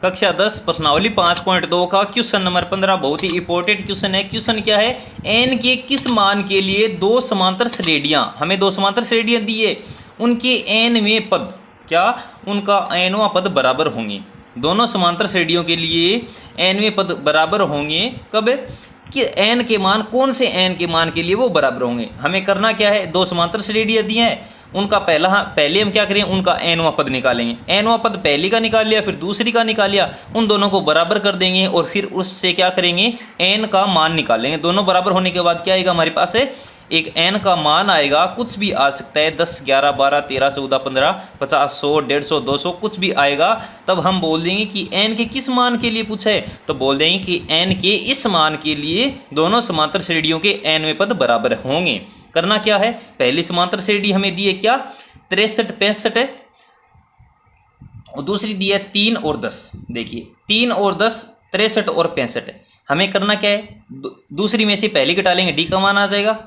कक्षा 10 प्रश्नावली 5.2 का क्वेश्चन नंबर 15 बहुत ही इंपॉर्टेंट क्वेश्चन है। क्वेश्चन क्या है, एन के किस मान के लिए दो समांतर श्रेणियां, हमें दो समांतर श्रेणियां दी है, उनके एनवें पद क्या उनका एनवां पद बराबर होंगे। दोनों समांतर श्रेणियों के लिए एनवें पद बराबर होंगे कब कि एन के मान, कौन से एन के मान के लिए वो बराबर होंगे। हमें करना क्या है, दो समांतर श्रेणियां दी हैं, उनका पहले हम क्या करें, उनका एनवां पद निकालेंगे। एनवां पद पहली का निकाल लिया, फिर दूसरी का निकाल लिया, उन दोनों को बराबर कर देंगे और फिर उससे क्या करेंगे, एन का मान निकालेंगे। दोनों बराबर होने के बाद क्या आएगा हमारे पास है, एक एन का मान आएगा, कुछ भी आ सकता है, 10, 11, 12, 13, 14, 15, 50, 100, 150, 200 कुछ भी आएगा। तब हम बोल देंगे कि एन के किस मान के लिए पूछा है, तो बोल देंगे कि एन के इस मान के लिए दोनों समांतर श्रेणियों के एनवें पद बराबर होंगे। करना क्या है, पहली समांतर श्रेणी हमें दी है क्या 63, 65 है, और दूसरी दी है 3 और 10। देखिए 3 और 10, 63 और 65 है। हमें करना क्या है, दूसरी में से पहली घटा लेंगे, डी का मान आ जाएगा।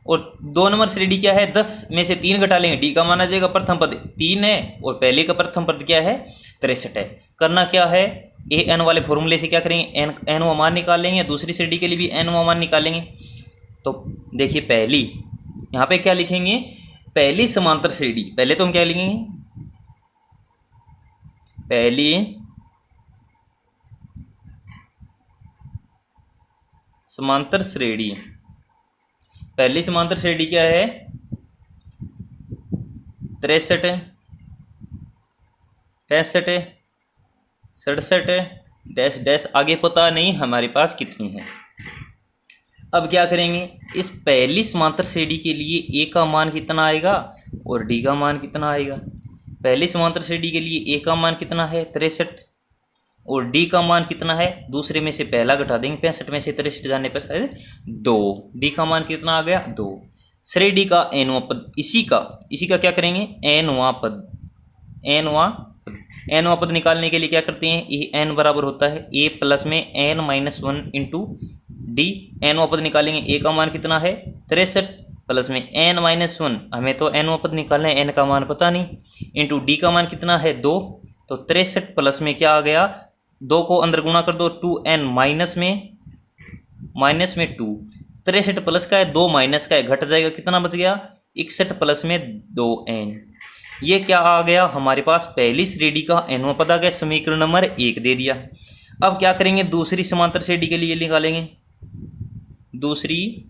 और 2 नंबर श्रेणी क्या है, 10 में से 3 घटा लेंगे, डी का मान आ जाएगा। प्रथम पद 3 है और पहले का प्रथम पद क्या है 63 है। करना क्या है, ए एन वाले फॉर्मूले से क्या करेंगे, एन वा मान निकाल लेंगे, दूसरी श्रेणी के लिए भी एन वा मान निकालेंगे। तो देखिए पहली यहाँ पे क्या लिखेंगे, पहली समांतर श्रेणी, पहले तो हम क्या लिखेंगे, पहली समांतर श्रेणी, पहली समांतर श्रेणी क्या है 63, 65, 67 डैश डैश, आगे पता नहीं हमारे पास कितनी है। अब क्या करेंगे, इस पहली समांतर श्रेणी के लिए ए का मान कितना आएगा और डी का मान कितना आएगा। पहली समांतर श्रेणी के लिए ए का मान कितना है 63 और डी का मान कितना है, दूसरे में से पहला घटा देंगे, 65 में से 63 जाने पर शायद 2, डी का मान कितना आ गया 2। श्रेणी का एनवां पद, इसी का क्या करेंगे, एनवां पद निकालने के लिए क्या करते हैं, ये एन बराबर होता है ए प्लस में एन माइनस 1 इंटू डी। एनवां पद निकालेंगे, ए का मान कितना है 63 प्लस में एन माइनस 1, हमें तो एनवां पद निकालना है, एन का मान पता नहीं, इंटू डी का मान कितना है 2। तो 63 प्लस में क्या आ गया, 2 को अंदर गुणा कर दो, 2n माइनस में 2, 63 प्लस का है 2 माइनस का है, घट जाएगा, कितना बच गया 61 प्लस में 2n। ये क्या आ गया हमारे पास, पहली श्रेणी का एनवां पद आ गया, समीकरण नंबर 1 दे दिया। अब क्या करेंगे, दूसरी समांतर श्रेणी के लिए निकालेंगे, दूसरी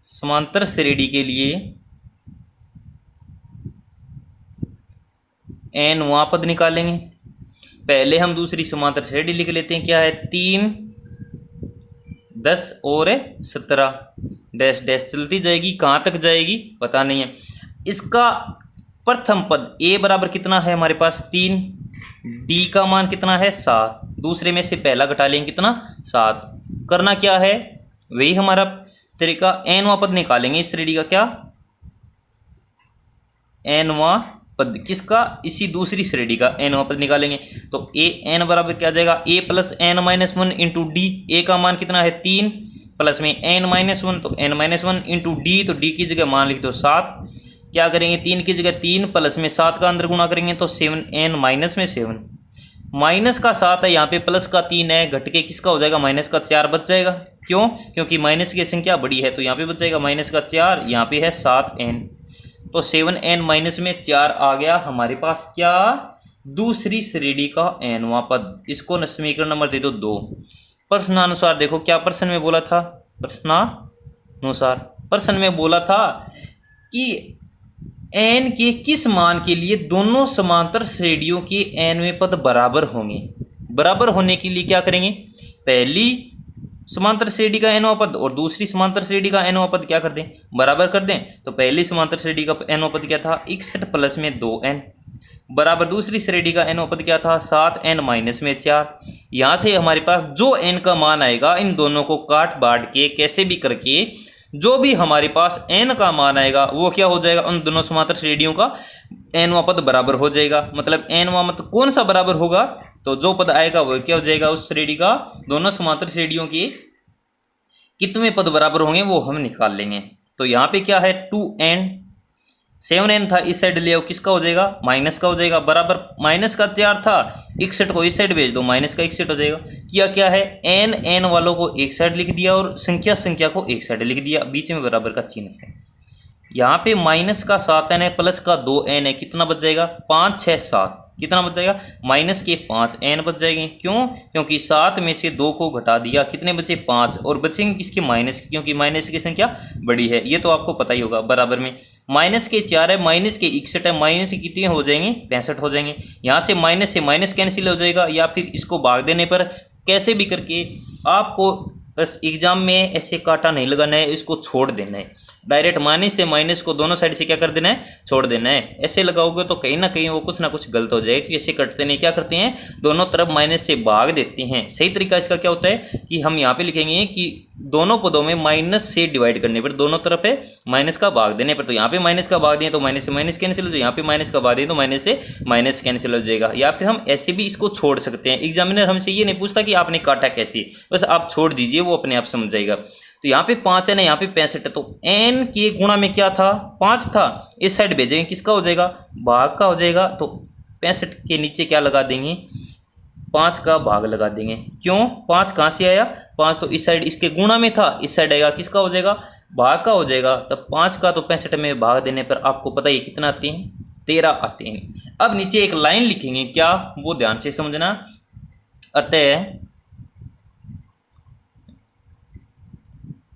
समांतर श्रेणी के लिए एनवां पद निकालेंगे। पहले हम दूसरी समांतर श्रेणी लिख लेते हैं, क्या है 3, 10 और 17 डैश डैश चलती जाएगी, कहाँ तक जाएगी पता नहीं है। इसका प्रथम पद ए बराबर कितना है हमारे पास 3, डी का मान कितना है 7, दूसरे में से पहला घटा लेंगे कितना 7। करना क्या है, वही हमारा तरीका, एनवां पद निकालेंगे इस श्रेणी का, क्या एनवां पद किसका, इसी दूसरी श्रेणी का एनवां पद निकालेंगे। तो ए एन बराबर क्या जाएगा, A plus N minus 1 into D. A का मान कितना है 3 प्लस में एन माइनस 1, तो एन माइनस 1 इंटू डी, तो डी की जगह मान लिख दो 7। क्या करेंगे, 3 की जगह 3 प्लस में 7 का अंदर गुणा करेंगे तो 7n माइनस में 7, माइनस का 7 है, यहाँ पे प्लस का 3 है, घट के किसका हो जाएगा, माइनस का 4 बच जाएगा। क्यों, क्योंकि माइनस की संख्या बड़ी है, तो यहाँ पे बच जाएगा माइनस का 4, यहाँ पे है 7n, तो 7n माइनस में 4 आ गया हमारे पास क्या, दूसरी श्रेणी का एनवां पद। इसको समीकरण नंबर दे दो 2। प्रश्नानुसार देखो क्या प्रश्न में बोला था, प्रश्न में बोला था कि एन के किस मान के लिए दोनों समांतर श्रेणियों के एनवें पद बराबर होंगे। बराबर होने के लिए क्या करेंगे, पहली समांतर श्रेणी का एनवां पद और दूसरी समांतर श्रेणी का एनवां पद क्या कर दें, बराबर कर दें। तो पहली समांतर श्रेणी का एनवां पद क्या था 61 प्लस में 2n, बराबर दूसरी श्रेणी का एनवां पद क्या था 7n माइनस में 4। यहाँ से हमारे पास जो n का मान आएगा, इन दोनों को काट बांट के कैसे भी करके जो भी हमारे पास n का मान आएगा वो क्या हो जाएगा, उन दोनों समांतर श्रेणियों का एनवां पद बराबर हो जाएगा। मतलब एनवां मत कौन सा बराबर होगा, तो जो पद आएगा वो क्या हो जाएगा, उस श्रेणी का, दोनों समांतर श्रेणियों के कितने पद बराबर होंगे वो हम निकाल लेंगे। तो यहाँ पे क्या है 2n 7n था, इस साइड ले आओ, किसका हो जाएगा, माइनस का हो जाएगा, बराबर माइनस का 4 था, 61 को इस साइड भेज दो, माइनस का 61 हो जाएगा। किया क्या है, n वालों को एक साइड लिख दिया और संख्या को एक साइड लिख दिया, बीच में बराबर का चिन्ह है। यहाँ पे माइनस का 7n है, प्लस का 2n है, कितना बच जाएगा, 5 6 7, कितना बच जाएगा, माइनस के 5n बच जाएंगे। क्यों, क्योंकि 7 में से 2 को घटा दिया, कितने बचे, 5, और बचेंगे किसके, माइनस की, क्योंकि माइनस की संख्या बड़ी है, ये तो आपको पता ही होगा। बराबर में माइनस के 4 है, माइनस के 61 है, माइनस के कितने हो जाएंगे, 65 हो जाएंगे। यहाँ से माइनस कैंसिल हो जाएगा, या फिर इसको भाग देने पर कैसे भी करके आपको बस एग्जाम में ऐसे काटा नहीं लगाना है, इसको छोड़ देना है, डायरेक्ट माइनस से माइनस को दोनों साइड से क्या कर देना है, छोड़ देना है। ऐसे लगाओगे तो कहीं ना कहीं वो कुछ ना कुछ गलत हो जाएगा, क्योंकि ऐसे कटते नहीं, क्या करते हैं, दोनों तरफ माइनस से भाग देते हैं। सही तरीका इसका क्या होता है कि हम यहाँ पे लिखेंगे कि दोनों पदों में माइनस से डिवाइड करने पर, दोनों तरफ है माइनस का भाग देने पर, तो यहाँ पे माइनस का भाग दें तो माइनस से माइनस कैंसिल हो जाएगा, यहाँ पे माइनस का भाग दें तो माइनस से माइनस कैंसिल हो जाएगा। या फिर हम ऐसे भी इसको छोड़ सकते हैं, एग्जामिनर हमसे ये नहीं पूछता कि आपने काटा कैसे, बस आप छोड़ दीजिए, वो अपने आप समझ जाएगा। तो यहाँ पे 5 है ना, यहाँ पे 65 है, तो n के गुणा में क्या था, 5 था, इस साइड भेजेंगे, किसका हो जाएगा, भाग का हो जाएगा, तो 65 के नीचे क्या लगा देंगे, 5 का भाग लगा देंगे। क्यों, 5 कहाँ से आया, 5 तो इस साइड इसके गुणा में था, इस साइड आएगा, किसका हो जाएगा, भाग का हो जाएगा। तब 5 का तो 65 में भाग देने पर आपको पता है कितना आते हैं, 13 आते हैं। अब नीचे एक लाइन लिखेंगे, क्या, वो ध्यान से समझना। अतः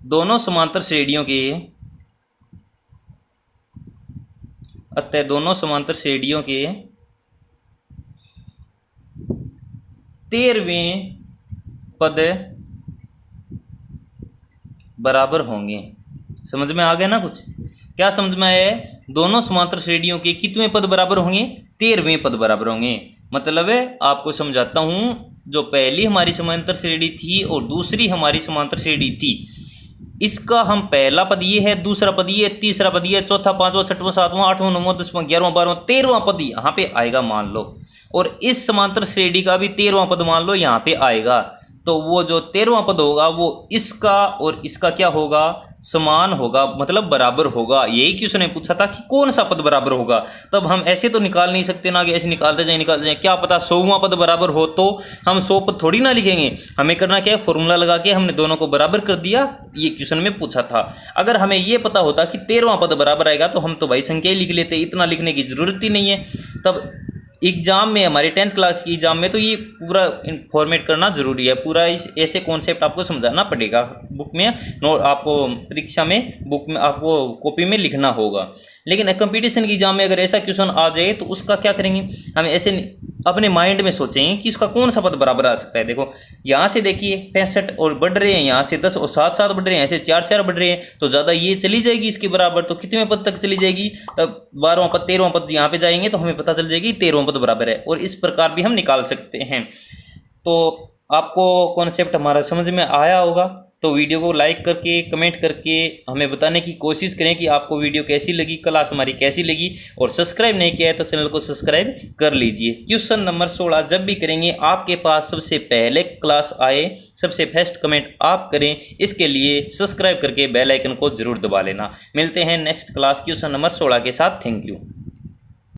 दोनों समांतर श्रेणियों के 13वें पद बराबर होंगे। समझ में आ गया ना कुछ, क्या समझ में आया है, दोनों समांतर श्रेणियों के कितने पद बराबर होंगे, 13वें पद बराबर होंगे। मतलब है, आपको समझाता हूं, जो पहली हमारी समांतर श्रेणी थी और दूसरी हमारी समांतर श्रेणी थी, इसका हम पहला पद ये है, दूसरा पद ये है, तीसरा पद ये है, चौथा, पांचवा, छठवां, सातवां, आठवां, नौवां, 10वां, 11वां, 12वां, 13वां पद यहाँ पे आएगा मान लो, और इस समांतर श्रेणी का भी 13वां पद मान लो यहाँ पे आएगा। तो वो जो 13वां पद होगा वो इसका और इसका क्या होगा, समान होगा, मतलब बराबर होगा। यही क्वेश्चन ने पूछा था कि कौन सा पद बराबर होगा। तब हम ऐसे तो निकाल नहीं सकते ना कि ऐसे निकालते जाए, क्या पता 100वां पद बराबर हो, तो हम 100 पद थोड़ी ना लिखेंगे, हमें करना क्या है, फॉर्मूला लगा के हमने दोनों को बराबर कर दिया। ये क्वेश्चन में पूछा था। अगर हमें ये पता होता कि 13वां पद बराबर आएगा तो हम तो भाई संख्या ही लिख लेते, इतना लिखने की जरूरत ही नहीं है। तब एग्जाम में, हमारे 10th क्लास की एग्जाम में तो ये पूरा फॉर्मेट करना जरूरी है, पूरा ऐसे कॉन्सेप्ट आपको समझाना पड़ेगा। बुक में नोट, आपको परीक्षा में बुक में आपको कॉपी में लिखना होगा। लेकिन कंपटीशन की एग्जाम में अगर ऐसा क्वेश्चन आ जाए तो उसका क्या करेंगे, हम ऐसे अपने माइंड में सोचेंगे कि इसका कौन सा पद बराबर आ सकता है। देखो यहाँ से देखिए 65 और बढ़ रहे हैं, यहाँ से 10 और 7 7 बढ़ रहे हैं, ऐसे 4 4 बढ़ रहे हैं, तो ज़्यादा ये चली जाएगी इसके बराबर, तो कितने पद तक चली जाएगी, तब 12वां पद 13वां पद यहाँ पे जाएंगे तो हमें पता चल जाएगी 13वां पद बराबर है। और इस प्रकार भी हम निकाल सकते हैं। तो आपको कॉन्सेप्ट हमारा समझ में आया होगा, तो वीडियो को लाइक करके कमेंट करके हमें बताने की कोशिश करें कि आपको वीडियो कैसी लगी, क्लास हमारी कैसी लगी। और सब्सक्राइब नहीं किया है तो चैनल को सब्सक्राइब कर लीजिए। क्वेश्चन नंबर 16 जब भी करेंगे आपके पास सबसे पहले क्लास आए, सबसे फर्स्ट कमेंट आप करें, इसके लिए सब्सक्राइब करके बेल आइकन को जरूर दबा लेना। मिलते हैं नेक्स्ट क्लास क्वेश्चन नंबर 16 के साथ। Thank you.